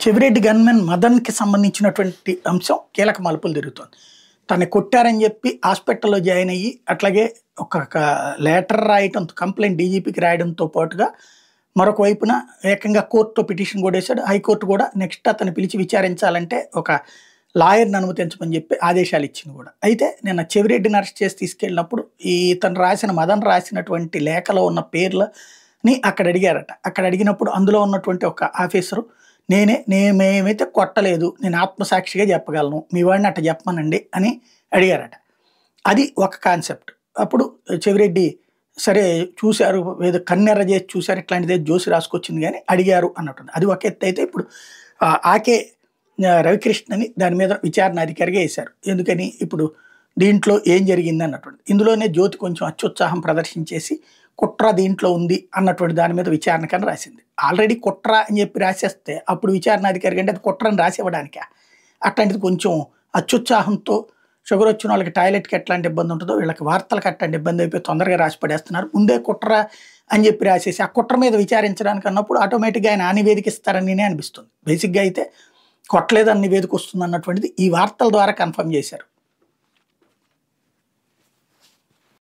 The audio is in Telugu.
చెవిరెడ్డి గన్మెన్ మదన్‌కి సంబంధించినటువంటి అంశం కీలక మలుపులు తిరుగుతోంది. తనని కొట్టారని చెప్పి హాస్పిటల్‌లో జాయిన్ అయ్యి, అట్లాగే ఒక లెటర్ రాయటం కంప్లెయింట్ డీజీపీకి రాయడంతో పాటుగా మరొక వైపున ఏకంగా కోర్టులో పిటిషన్ కూడా వేశాడు. హైకోర్టు కూడా నెక్స్ట్ అతన్ని పిలిచి విచారించాలంటే ఒక లాయర్‌ని అనుమతించమని చెప్పి ఆదేశాలు ఇచ్చింది కూడా. అయితే నిన్న చెవిరెడ్డిని అరెస్ట్ చేసి తీసుకెళ్ళినప్పుడు ఇతను రాసిన మదన్ రాసినటువంటి లేఖలో ఉన్న పేర్లని అక్కడ అడిగారట. అక్కడ అడిగినప్పుడు అందులో ఉన్నటువంటి ఒక ఆఫీసరు మేమైతే కొట్టలేదు. నేను ఆత్మసాక్షిగా చెప్పగలను. మీ వాడిని అట్ట చెప్పమనండి అని అడిగారట. అది ఒక కాన్సెప్ట్. అప్పుడు చెవిరెడ్డి సరే చూశారు, ఏదో కన్నెర్ర చేసి చూశారు, ఇట్లాంటిదే జోసి రాసుకొచ్చింది కానీ అడిగారు అన్నట్టుంది. అది ఒక ఎత్తు అయితే ఇప్పుడు ఆకే రవికృష్ణని దాని మీద విచారణ అధికారిగా వేశారు. ఎందుకని ఇప్పుడు దీంట్లో ఏం జరిగింది అన్నటువంటి. ఇందులోనే జ్యోతి కొంచెం అత్యుత్సాహం ప్రదర్శించేసి కుట్ర దీంట్లో ఉంది అన్నటువంటి దాని మీద విచారణ కన్నా రాసింది. ఆల్రెడీ కుట్ర అని చెప్పి రాసేస్తే అప్పుడు విచారణాధికారి కంటే అది కుట్రని రాసివ్వడానికే. అట్లాంటిది కొంచెం అత్యుత్సాహంతో షుగర్ వచ్చిన వాళ్ళకి టాయిలెట్కి ఎట్లాంటి ఇబ్బంది ఉంటుందో వీళ్ళకి వార్తలకు అట్లాంటి ఇబ్బంది అయిపోయి తొందరగా రాసి పడేస్తున్నారు. ముందే కుట్ర అని చెప్పి రాసేసి ఆ కుట్ర మీద విచారించడానికి అన్నప్పుడు ఆటోమేటిక్గా ఆయన ఆ నివేదిక ఇస్తారని అనిపిస్తుంది. బేసిక్గా అయితే కొట్టలేదని నివేదిక వస్తుంది అన్నటువంటిది ఈ వార్తల ద్వారా కన్ఫర్మ్ చేశారు.